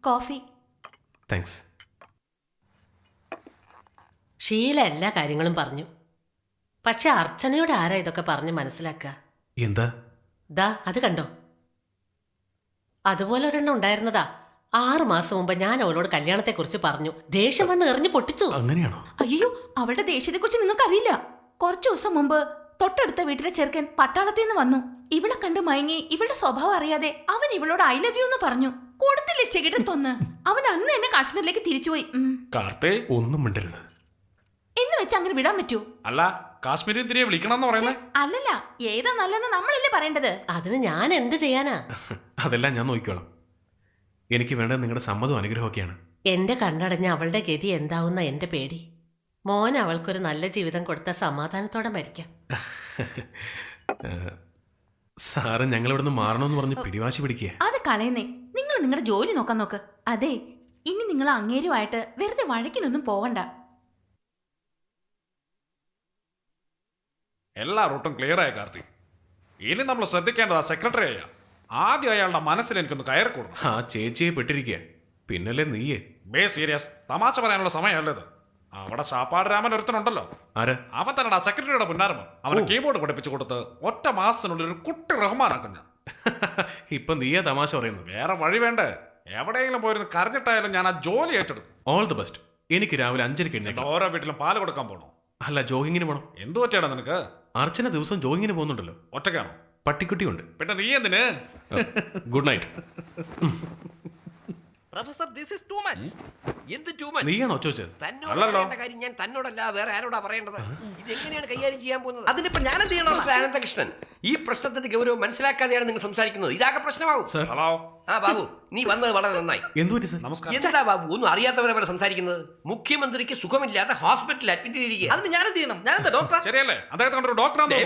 Coffee. Thanks. Sheela എല്ലാ കാര്യങ്ങളും പറഞ്ഞു. പക്ഷെ അർച്ചനയോട് ആരാ ഇതൊക്കെ പറഞ്ഞ് മനസ്സിലാക്കുക? എന്താ? ദാ അത് കണ്ടോ? അതുപോലെ ഒരെണ്ണം ഉണ്ടായിരുന്നതാ. 6 മാസം മുമ്പ് ഞാൻ അവളോട് കല്യാണത്തെക്കുറിച്ച് പറഞ്ഞു. ദേഷ്യം വന്ന് എറിഞ്ഞു പൊട്ടിച്ചു. അങ്ങനെയാണോ? അയ്യോ, അവളുടെ ദേഷ്യത്തെ കുറിച്ച് നിങ്ങൾക്ക് അറിയില്ല. കുറച്ചു ദിവസം മുമ്പ് തൊട്ടടുത്ത വീട്ടിലെ ചെറുക്കൻ പട്ടാളത്തിൽ നിന്ന് വന്നു. ഇവളെ കണ്ട് മയങ്ങി ഇവളുടെ സ്വഭാവം അറിയാതെ അവൻ ഇവളോട് ഐ ലവ് യു എന്ന് പറഞ്ഞു. കൊടുത്തില്ലേ ചെകിടത്തൊന്ന്. അവൻ അന്ന് തന്നെ കാശ്മീരിലേക്ക് തിരിച്ചുപോയി. ഒന്നും മിണ്ടരുത് എന്ന് വെച്ച് അങ്ങനെ വിടാൻ പറ്റൂ? അല്ല, കാശ്മീരി തിരികെ വിളിക്കണമെന്ന് പറയുന്നത്. അല്ലല്ല, ഏതാ നല്ലതെന്ന് നമ്മളല്ലേ പറയേണ്ടത്. അതിന് ഞാൻ എന്ത് ചെയ്യാനാ? അതെല്ലാം ഞാൻ നോക്കിക്കോളാം. എനിക്ക് വേണ്ടത് നിങ്ങളുടെ സമ്മതവും അനുഗ്രഹമൊക്കെയാണ്. എന്റെ കണ്ണടഞ്ഞ അവളുടെ ഗതി എന്താവുന്ന എന്റെ പേടി. മോൻ അവൾക്കൊരു നല്ല ജീവിതം കൊടുത്ത സമാധാനത്തോടെ മരിക്കാം. സാറ് ഞങ്ങളിവിടുന്ന് മാറണമെന്ന് പറഞ്ഞ് പിടിവാശി പിടിക്കുക. അത് കളയുന്നേ. നിങ്ങൾ നിങ്ങളുടെ ജോലി നോക്കാൻ നോക്ക്. അതെ, ഇനി നിങ്ങൾ അങ്ങേരുമായിട്ട് വെറുതെ വഴക്കിനൊന്നും പോവണ്ട. എല്ലാ റൂട്ടും ക്ലിയർ ആയ കാർത്തി. ഇനി നമ്മൾ ശ്രദ്ധിക്കേണ്ടതാ സെക്രട്ടറി ആയ. ആദ്യം അയാളുടെ മനസ്സിൽ എനിക്കൊന്ന് കയറി കൊടുക്കും. ആ ചേച്ചിയെ പെട്ടിരിക്കുക. പിന്നല്ലേ നീയേ. Bay serious. തമാശ പറയാനുള്ള സമയമല്ലത്. അവിടെ ശാപ്പാട് രാമൻ ഒരുത്തനുണ്ടല്ലോ. ആരാ? അവൻ തന്നെ സെക്രട്ടറിയുടെ പുന്നാരമൻ. അവന് കീബോർഡ് പഠിപ്പിച്ചു കൊടുത്ത് ഒറ്റ മാസത്തിനുള്ളിൽ ഒരു കുട്ടി റഹ്മാനാക്കും ഞാൻ. ഇപ്പൊ നീയാ തമാശ പറയുന്നത്. വേറെ വഴി വേണ്ടേ? എവിടെയെങ്കിലും പോയിരുന്ന് കരഞ്ഞിട്ടായാലും ഞാൻ ആ ജോലി ഏറ്റെടുക്കും. All the best. എനിക്ക് രാവിലെ 5:30 എഴുന്നേക്കണം. ഓരോ വീട്ടിലും പാല് കൊടുക്കാൻ പോകണോ? അല്ല, ജോഗിങ്ങിന് പോകണം. എന്തു പറ്റിയാടാ നിനക്ക്? അർച്ചന ദിവസം ജോഗിങ്ങിന് പോകുന്നുണ്ടല്ലോ. ഒറ്റയ്ക്കാണോ? പട്ടിക്കുട്ടിയുണ്ട്. പിന്നെ നീ എന്തിന്? Good night. Professor, this is too much. എന്ത് ടു മച്ച്? നീയാണോ ചോദിച്ചത്? തന്നോട് പറയേണ്ട കാര്യം ഞാൻ തന്നോടല്ല വേറെ ആരോടാ പറയേണ്ടത്? ഇത് എങ്ങനെയാണ് കൈകാര്യം ചെയ്യാൻ പോകുന്നത്? അതിനിപ്പോ ഞാൻ എന്ത് ചെയ്യണോ? അനന്തകൃഷ്ണൻ, ഈ പ്രശ്നത്തിന്റെ ഗൗരവം മനസ്സിലാക്കാതെയാണ് നിങ്ങൾ സംസാരിക്കുന്നത്. ഇതാകെ പ്രശ്നമാവും. സർ. ഹലോ. ആ ബാബു, നീ വന്നത് വളരെ നന്നായി. എന്തു പറ്റി സർ? നമസ്കാരം. എന്താ ബാബു ഒന്നും അറിയാത്തവരെ പോലെ സംസാരിക്കുന്നത്? മുഖ്യമന്ത്രിക്ക് സുഖമില്ലാതെ ഹോസ്പിറ്റലിൽ അഡ്മിറ്റ് ചെയ്തിരിക്കുക. അതിന് ഞാൻ എന്ത് ചെയ്യണം? ഞാൻ എന്താ ഡോക്ടർ? ശരിയല്ലേ? അദ്ദേഹത്തെ കണ്ടൊരു ഡോക്ടറാണ്.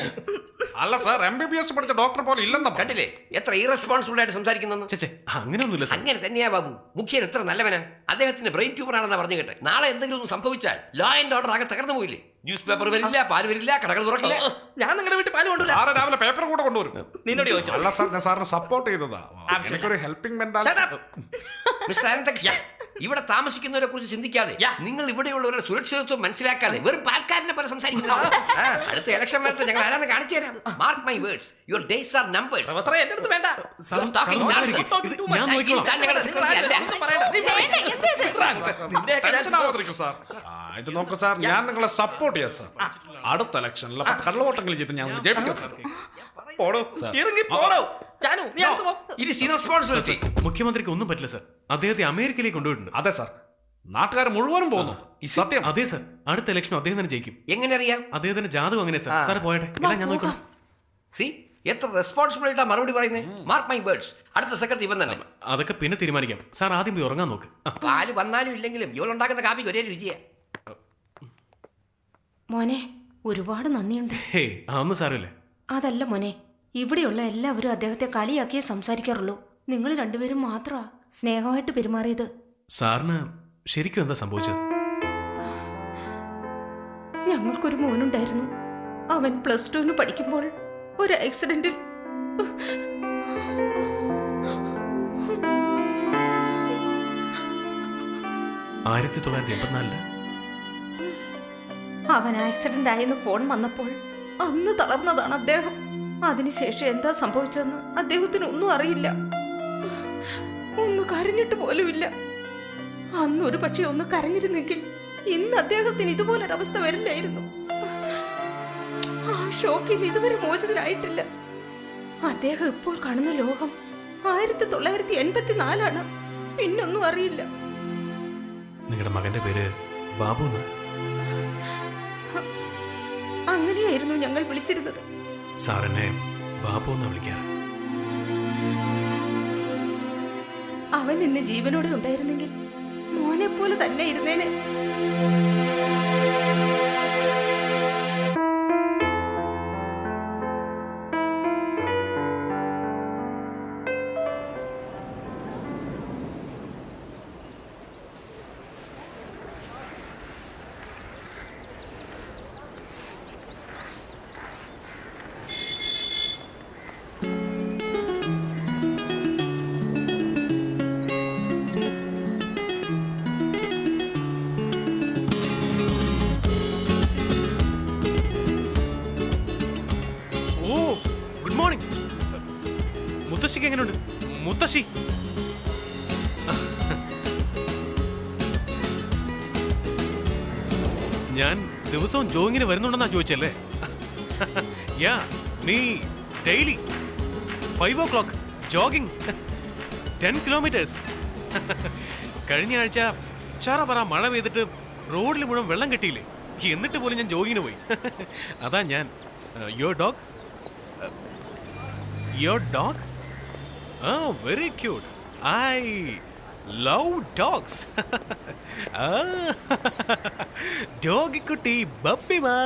അല്ല സാർ, MBBS പഠിച്ച ഡോക്ടർ പോലെ ഇല്ലെന്നാ. കണ്ടില്ലേ എത്ര ഇറസ്പോൺസിബിൾ ആയിട്ട് സംസാരിക്കുന്നു? ചേച്ചേ, അങ്ങനെയൊന്നുമില്ല സർ. അങ്ങനെ തന്നെയാ ബാബു. മുഖ്യൻ എത്ര നല്ലവനാ. അദ്ദേഹത്തിന് ബ്രെയിൻ ട്യൂമർ ആണെന്നാ പറഞ്ഞു കേട്ടെ. നാളെ എന്തെങ്കിലും ഒന്ന് സംഭവിച്ചാൽ ലോ ആൻഡ് ഓർഡർ ആകെ തകർന്നു പോയില്ലേ? ന്യൂസ് പേപ്പർ വരില്ല, പാല് വരില്ല, കടകൾ തുറക്കില്ല. ഞാൻ നിങ്ങളുടെ വീട്ടിൽ പാല് കൊണ്ടുവരാം. സാറ് രാവിലെ പേപ്പർ കൂടെ കൊണ്ടുവരും. നിന്നോട് ചോദിച്ചു. അല്ല സാർ, ഞാൻ സാറിനെ സപ്പോർട്ട് ചെയ്തതാ. എനിക്കൊരു ഹെൽപ്പിംഗ് മെന്റാലിറ്റി. മിസ്റ്റർ അനന്തകൃഷ്ണൻ, ഇവിടെ താമസിക്കുന്നവരെ കുറിച്ച് ചിന്തിക്കാതെ, നിങ്ങൾ ഇവിടെയുള്ളവരുടെ സുരക്ഷിതത്വം മനസ്സിലാക്കാതെ വെറും പാൽക്കാരനെ പോലെ സംസാരിക്കുന്നു. അടുത്ത ഇലക്ഷൻ വരട്ടെ, ഞങ്ങൾ ആരാന്ന് കാണിച്ചു തരാം. Mark my words, your days are numbers. പ്രൊഫസറെ, എന്റെ അടുത്ത് വേണ്ട. സാർ, സാർ മാറിയിരിക്ക്. ഇത് ഞാൻ നോക്കിക്കോളാം. ടെൻഷൻ ആവാതിരിക്കും സാർ. ഇത് നോക്കൂ സാർ, ഞാൻ നിങ്ങളെ സപ്പോർട്ട് ചെയ്യാം സാർ. അടുത്ത ഇലക്ഷനിൽ കള്ളവോട്ടെങ്കിലും ചെയ്ത് ഞാൻ ജയിപ്പിക്കാം സാർ. പോടോ, ഇറങ്ങി പോടോ. ജാനു, നീ അടുത്ത് പോ. ഇത് റെസ്പോൺസിബിലിറ്റി. മുഖ്യമന്ത്രിക്ക് ഒന്നും പറ്റില്ല സർ. അദ്ദേഹത്തെ അമേരിക്കയിലേക്ക് കൊണ്ടുപോയിട്ടുണ്ട്. അതെ സാർ, നാട്ടുകാർ മുഴുവനും പോകുന്നു. സത്യം. അതെ സർ, അടുത്ത ഇലക്ഷൻ അദ്ദേഹം തന്നെ ജയിക്കും. എങ്ങനെ അറിയാം? അദ്ദേഹത്തിന്റെ ജാതകം അങ്ങനെ സർ. സാർ പോയട്ടെ, എല്ലാം ഞാൻ നോക്കണം. സി എത്ര റെസ്പോൺസിബിൾ ആയിട്ടാ മറുപടി പറയുന്നത്. മാർക്ക് മൈ വേർഡ്സ്, അടുത്ത സെക്രട്ടറി ഇവൻ തന്നെ. അതൊക്കെ പിന്നെ തീരുമാനിക്കാം. സാർ ആദ്യം പോയി ഉറങ്ങാൻ നോക്ക്. പാല് വന്നാലും ഇല്ലെങ്കിലും ഇവളുണ്ടാക്കുന്ന കാപ്പിക്ക് ഒരേ രുചിയാ. മോനെ, ഒരുപാട് നന്ദിയുണ്ട്. ഹേ, അതൊന്നും സാരമില്ലേ. അതല്ല മോനെ, ഇവിടെയുള്ള എല്ലാവരും അദ്ദേഹത്തെ കളിയാക്കിയേ സംസാരിക്കാറുള്ളൂ. നിങ്ങൾ രണ്ടുപേരും മാത്രമാ സ്നേഹമായിട്ട് പെരുമാറിയത്. സാറിന് ശരിക്കും എന്താ സംഭവിച്ചത്? ഞങ്ങൾക്കൊരു മോനുണ്ടായിരുന്നു. അവൻ +2 പഠിക്കുമ്പോൾ ഒരു ആക്സിഡന്റിൽ അവൻ ആക്സിഡന്റ് ആയെന്ന് ഫോൺ വന്നപ്പോൾ അന്ന് തളർന്നതാണ് അദ്ദേഹം. അതിനുശേഷം എന്താ സംഭവിച്ചതെന്ന് അദ്ദേഹത്തിന് ഒന്നും അറിയില്ല. ഒന്ന് കരഞ്ഞിട്ട് പോലുമില്ല. അന്ന് ഒരു പക്ഷെ ഒന്ന് കരഞ്ഞിരുന്നെങ്കിൽ ഇന്ന് അദ്ദേഹത്തിന് ഇതുപോലൊരവസ്ഥ വരില്ലായിരുന്നു. ആ ഷോക്കിൽ നിന്ന് ഇതുവരെ മോചിതനായിട്ടില്ല. അദ്ദേഹം ഇപ്പോൾ കാണുന്ന ലോകം 1984 പിന്നൊന്നും അറിയില്ല. നിങ്ങളുടെ മകന്റെ പേര് ബാബു എന്ന്? അങ്ങനെയായിരുന്നു ഞങ്ങൾ വിളിച്ചിരുന്നത്. സാറിനെ ബാബു എന്ന് വിളിക്കാറ്. അവൻ ഇന്ന് ജീവനോടെ ഉണ്ടായിരുന്നെങ്കിൽ മോനെ പോലെ തന്നെ ഇരുന്നേനെ. മുത്തശ്ശിക്ക് എങ്ങനെയുണ്ട്? മുത്തശ്ശി ഞാൻ ദിവസവും ജോയിങ്ങിന് വരുന്നുണ്ടെന്നാ ചോദിച്ചല്ലേ? യാ, നീ ഡെയിലി 5 o'clock ജോഗിങ് 10 kilometers. കഴിഞ്ഞ ആഴ്ച ചറപറ മഴ പെയ്തിട്ട് റോഡിൽ മുഴുവൻ വെള്ളം കെട്ടിയില്ലേ? എന്നിട്ട് പോലും ഞാൻ ജോഗിങ്ങിന് പോയി. അതാ ഞാൻ. Your dog? Your dog? ആ, very cute. I love dogs. ഡോഗിക്കുട്ടി ബപ്പിമാ.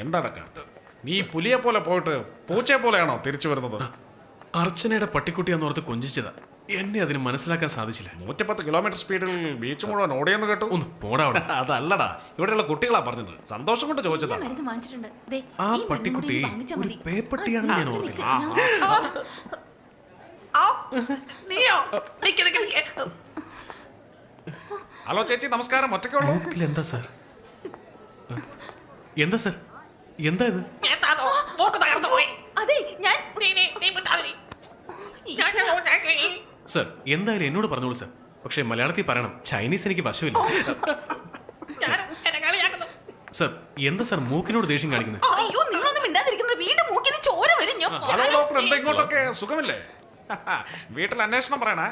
എന്താടക്ക നീ പുലിയെ പോലെ പോയിട്ട് പൂച്ചയെ പോലെയാണോ തിരിച്ചു വരുന്നത്? അർച്ചനയുടെ പട്ടിക്കുട്ടിയാന്ന് ഓർത്ത് കൊഞ്ചിച്ചതാ. എന്നെ അതിന് മനസ്സിലാക്കാൻ സാധിച്ചില്ല. 110 കിലോമീറ്റർ സ്പീഡിൽ ബീച്ച് മുഴുവൻ ഓടിയെന്ന് കേട്ടു. ഒന്ന് പോടാ അവിടെ. അതല്ലടാ, ഇവിടെയുള്ള കുട്ടികളാ പറഞ്ഞത്. സന്തോഷം കൊണ്ട് ചോദിച്ചതാ. ആ പട്ടിക്കുട്ടി ഒരു പേപ്പട്ടിയാണെന്ന് ഞാൻ ഓർത്തില്ല. നീയോ? നിക്ക് നിക്ക് നിക്ക്. ഹലോ ചേച്ചി, നമസ്കാരം. ഒറ്റയ്ക്കുള്ളൂ? എന്താ സാർ? എന്താ സാർ? എന്താ ഇത്? എന്താണോ? മൂക്ക് തകർന്നു പോയി. അതെ ഞാൻ നീ മിണ്ടാതിരി. ഞാൻ അങ്ങോട്ടേക്ക്. സാർ എന്തായാലും എന്നോട് പറഞ്ഞോളൂ സാർ. പക്ഷേ മലയാളത്തിൽ പറയണം. ചൈനീസ് എനിക്ക് വശമില്ല. ഞാൻ എന്നെ കളിയാക്കുന്നു. സാർ എന്താ സാർ മൂക്കിനോട് ദേഷ്യം കാണിക്കുന്നത്? അയ്യോ നിങ്ങളൊന്നും മിണ്ടാതിരിക്കുന്നത്. വീണ്ടും മൂക്കിന് ചോര വരും. ഞാൻ ഹലോ ഡോക്ടർ, എന്താ ഇങ്ങോട്ടൊക്കെ? സുഖമില്ലേ? വീട്ടിൽ അന്വേഷണം പറയണേ.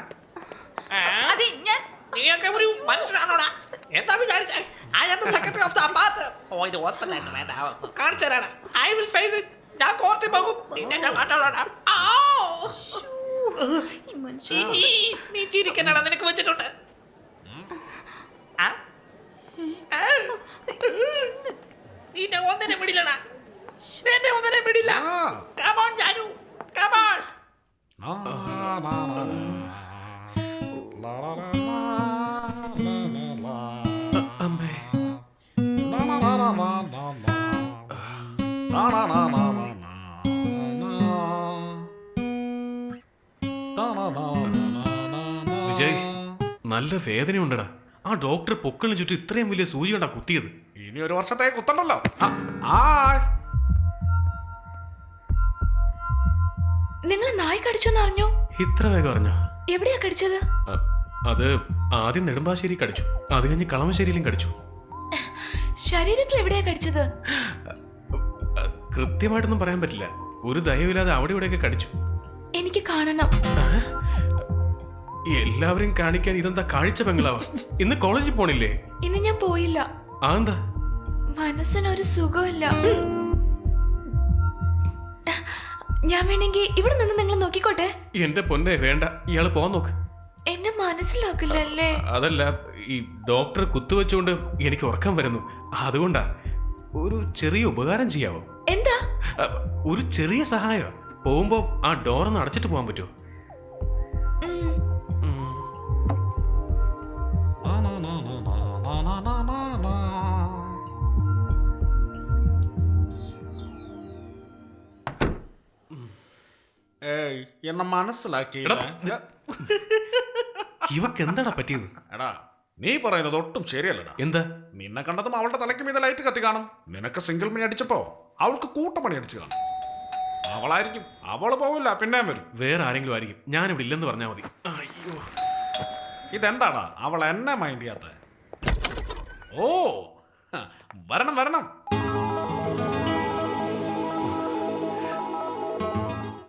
അതെ ഞാൻ നീയൊക്കെ ഒരു മനുഷ്യനാണോടാ? എന്താ വിചാരിച്ചേ? I am the secretary of the ambassador. ഓ, ഇത് ഹോസ്പിറ്റലായിട്ട് വേണ്ട. കാണിച്ചു തരാടാ. I will face it. ഞാൻ കോർട്ടിൽ പോകും. നിന്നെ ഞാൻ കണ്ടോളാടാ. ഈ മനുഷ്യൻ നീ ചിരിക്കണടാ, നിനക്ക് വെച്ചിട്ടുണ്ട്. നിന്നെ ഒന്നിനെ വിടില്ലടാ. എന്നെ ഒന്നിനെ വിടില്ല. Come on, Janu. Come on. അമ്മേ, വിജയ് നല്ല വേദനയുണ്ടടാ. ആ ഡോക്ടർ പൊക്കളിന് ചുറ്റും ഇത്രയും വലിയ സൂചി കൊണ്ടാ കുത്തിയത്. ഇനി ഒരു വർഷത്തേക്ക് കുത്തണ്ടല്ലോ. നിങ്ങൾ നായി കടിച്ചോന്ന് അറിഞ്ഞു? ഇത്ര വേഗം അറിഞ്ഞോ? എവിടെയാ കടിച്ചത്? അത് ആദ്യം നെടുമ്പാശ്ശേരി കടിച്ചു, അത് കഴിഞ്ഞ് കളമശ്ശേരിയിലും കടിച്ചു. ശരീരത്തിൽ എവിടെയാ കടിച്ചത്? കൃത്യമായിട്ടൊന്നും പറയാൻ പറ്റില്ല. ഒരു ദയവില്ലാതെ അവിടെ ഇവിടെയൊക്കെ കടിച്ചു. എനിക്ക് കാണണം. എല്ലാവരും കാണിക്കാൻ ഇതെന്താ കാഴ്ച ബംഗ്ലാവാ? ഇന്ന് കോളേജിൽ പോണില്ലേ? ഇന്ന് ഞാൻ പോയില്ല. എന്താ? മനസ്സിനൊരു സുഖമില്ല. ഞാൻ വേണമെങ്കിൽ ഇവിടെ നിന്ന് നിങ്ങൾ നോക്കിക്കോട്ടെ. എന്റെ പൊന്നെ വേണ്ട, ഇയാള് പോവാൻ നോക്ക്. എന്നെ മനസ്സിലാക്കില്ലല്ലേ? അതല്ല, ഈ ഡോക്ടർ കുത്തുവെച്ചുകൊണ്ട് എനിക്ക് ഉറക്കം വരുന്നു. അതുകൊണ്ടാ. ഒരു ചെറിയ ഉപകാരം ചെയ്യാവോ? എന്താ? ഒരു ചെറിയ സഹായം. പോകുമ്പോ ആ ഡോറൊന്ന് അടച്ചിട്ട് പോകാൻ പറ്റുമോ? എന്നെ മനസ്സിലാക്കി. ഇവക്ക് എന്താടാ പറ്റിയത്? എടാ, നീ പറയുന്നത് ഒട്ടും ശരിയല്ലടാ. എന്താ? നിന്നെ കണ്ടതും അവളുടെ തലയ്ക്ക് മീതെ ലൈറ്റ് കത്തി കാണും. നിനക്ക് സിംഗിൾ മണി അടിച്ചപ്പോ അവൾക്ക് കൂട്ടപ്പണി അടിച്ചു കാണും. അവളായിരിക്കും. അവള് പോവില്ല, പിന്നെയും വരും. വേറെ ആരെങ്കിലും ആയിരിക്കും. ഞാനിവിടെ ഇല്ലെന്ന് പറഞ്ഞാൽ മതി. അയ്യോ, ഇതെന്താടാ അവൾ എന്നെ മൈൻഡ് ചെയ്യാത്ത? ഓ, വരണം വരണം.